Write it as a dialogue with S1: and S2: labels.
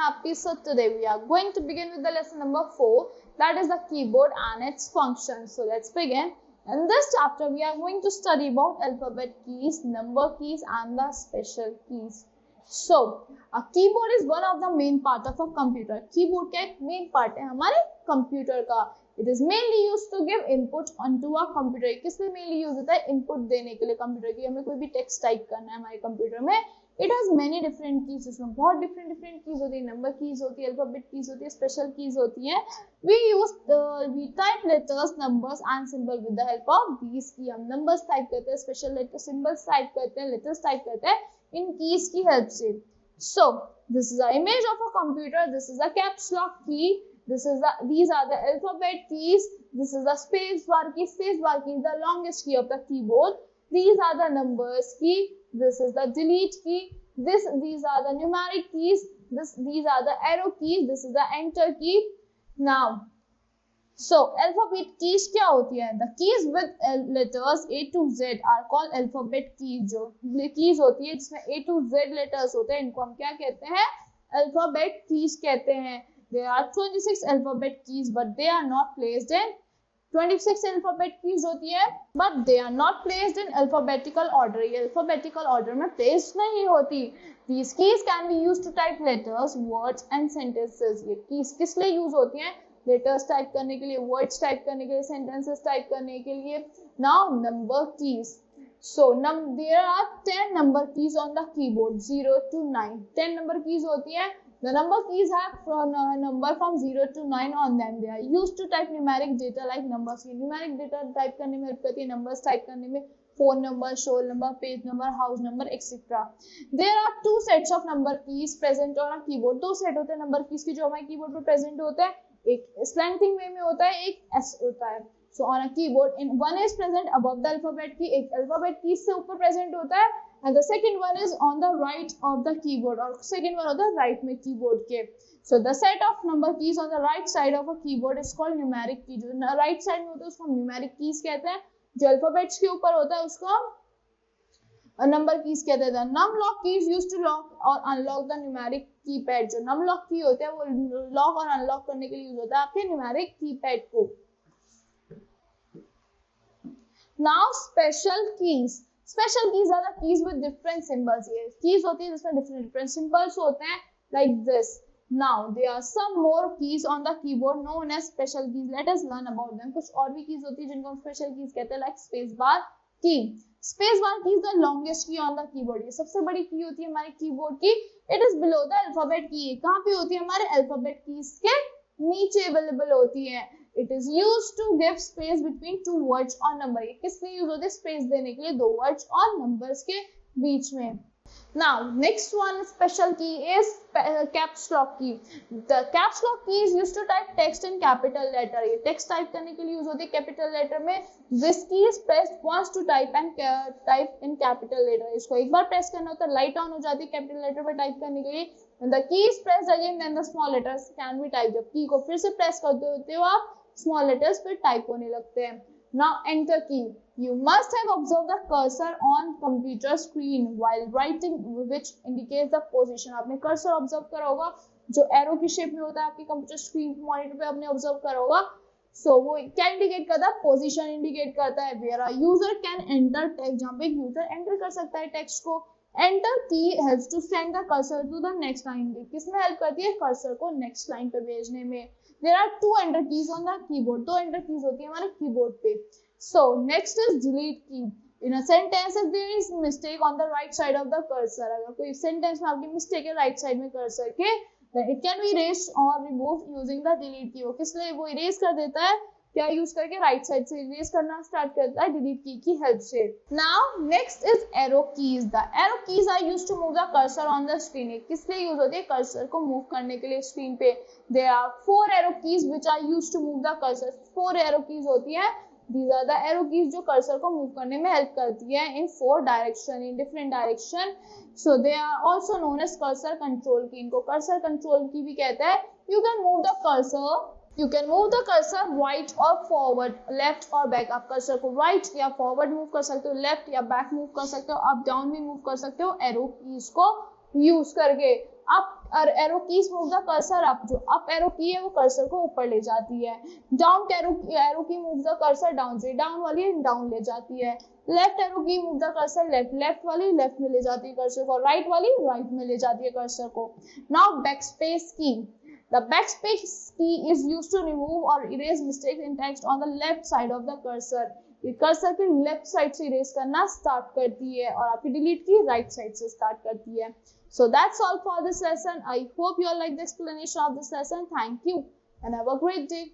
S1: आपकी. So today we are going to begin with the lesson number 4, that is the keyboard and its functions. So let's begin. In this chapter we are going to study about alphabet keys, number keys and the special keys. So a keyboard is one of the main part of a computer. Keyboard का एक main part है हमारे computer का. It is mainly used to give input onto a computer. किस लिए mainly use होता है? Input देने के लिए कंप्यूटर की. हमें कोई भी टेक्स्ट टाइप करना है हमारे कंप्यूटर में. It has many different keys. उसमें बहुत different keys होती है. Number keys होती है, alphabet keys होती है, special keys होती है. We type letters, numbers and symbol with the help of these keys. हम numbers type करते हैं, special letter symbols type करते हैं, letters type करते हैं इन keys की help से. So this is an image of a computer. This is a caps lock key. These are the alphabet keys. This is the space bar key. Space bar key is the longest key of the keyboard. These are the numbers key. This is the delete key. These are the numeric keys. These are the arrow keys. This is the enter key. Now, so alphabet keys क्या होती है? The keys with letters A to Z are called alphabet keys. जो keys होती है जिसमें A to Z letters होते हैं, इनको हम क्या कहते हैं? Alphabet keys कहते हैं. There are 26 alphabet keys, but they are not placed in 26 alphabet keys होती है, but they are not placed in alphabetical order. ये alphabetical order में placed नहीं होती. These keys can be used to type letters, words and sentences. ये keys किस लिए use होती हैं? Letters type करने के लिए, words type करने के लिए, sentences type करने के लिए. Now number keys. So there are 10 number keys on the keyboard, 0 to 9. 10 number keys होती है. The number keys have number from 0 to 9 on them. They are used to type numeric data like numbers. Numeric data type करने में help करती है, numbers type करने में, phone number, show number, page number, house number, etc. There are two sets of number keys present on a keyboard. दो set होते हैं number keys की जो हमारे keyboard पे present होते हैं. एक slanting way में होता है, एक S होता है. So on a keyboard, one is present above the alphabet key, एक alphabet key से ऊपर present होता है, and the second one is on the right of the keyboard, और second one होता है right में keyboard के. So the set of number keys on the right side of a keyboard is called numeric key. जो right side में होता है उसको numeric keys कहते हैं. जो alphabets के ऊपर होता है उसको number keys कहते हैं. The num lock keys used to lock or unlock the numeric keypad. जो num lock key होते हैं वो lock और unlock करने के लिए यूज होता है आपके numeric keypad को. Now special keys. Special keys are the keys with different symbols. ये keys होती है जिसमें different symbols होते हैं like this. Now there are some more keys on the keyboard known as special keys. Let us learn about them. कुछ और भी keys होती है जिनको हम special keys कहते हैं like space bar key. Space bar key is the longest key on the keyboard. ये सबसे बड़ी key होती है हमारे keyboard की. It is below the alphabet key. कहाँ पे होती है? हमारे alphabet keys के नीचे available होती है. It is used to give space between two words or number. ये किस लिए यूज होते हैं? स्पेस देने के लिए दो वर्ड्स और नंबर्स के बीच में. Now next one special key is caps lock key. The caps lock key is used to type text in capital letter. ये text type करने के लिए यूज होती है capital letter में. This key is pressed once to type and type in capital letter. इसको एक बार press करना होता है, लाइट ऑन हो जाती है capital letter पर टाइप करने के लिए. When the key is pressed again, then the small letters can be typed. जब की को फिर से प्रेस करते होते हो आप small letters फिर टाइप होने लगते हैं. Now enter key. You must have observed the cursor on computer screen while writing, which indicates the position. आपने cursor observe करा होगा जो arrow की shape में होता है आपकी computer screen monitor पे आपने observe करा होगा. So वो क्या indicate करता है? Position indicate करता है. Where a user can enter text, जहाँ पे user enter कर सकता है text को. Enter key helps to send the cursor to the next line. किसमें help करती है? cursor को next line पे भेजने में. There are two enter keys on the keyboard. दो enter keys होती है हमारे keyboard पे. So next is delete key. In a sentence, if there is mistake on the right side of the cursor, अगर कोई sentence में आपकी mistake है right side में cursor के, then it can be erased or removed using the delete key. वो किस लिए वो erase कर देता है? क्या यूज करके राइट साइड से इरेज करना स्टार्ट करता है डिलीट की हेल्प से. Now next is arrow keys. The arrow keys are used to move the cursor on the screen. किस लिए यूज होती है? कर्सर को मूव करने के लिए स्क्रीन पे. There are 4 arrow keys which are used to move the cursor. 4 arrow keys होती है. These are the arrow keys जो कर्सर को मूव करने में हेल्प करती है in 4 direction, in different direction. So they are also known as cursor control key. इनको cursor control की भी कहते हैं. You can move the cursor right or forward, left or back. आप कर्सर को right या forward मूव कर सकते हो, left या back मूव कर सकते हो, up down भी मूव कर सकते हो एरो कीज को यूज करके. Up arrow keys move the cursor up, जो अप एरो की है वो कर्सर को ऊपर ले जाती है। डाउन एरो की मूव द कर्सर डाउन, जो डाउन वाली है डाउन ले जाती है। लेफ्ट एरो की move the cursor left, left वाली लेफ्ट में ले जाती है कर्सर को, राइट वाली राइट में ले जाती है कर्सर को। नाउ बैकस्पेस की, the backspace key is used to remove or erase mistakes in text on the left side of the cursor। ये कर्सर के लेफ्ट साइड से इरेज करना स्टार्ट करती है और आपकी डिलीट की राइट साइड से स्टार्ट करती है। So that's all for this lesson. I hope you all like the explanation of this lesson. Thank you and have a great day.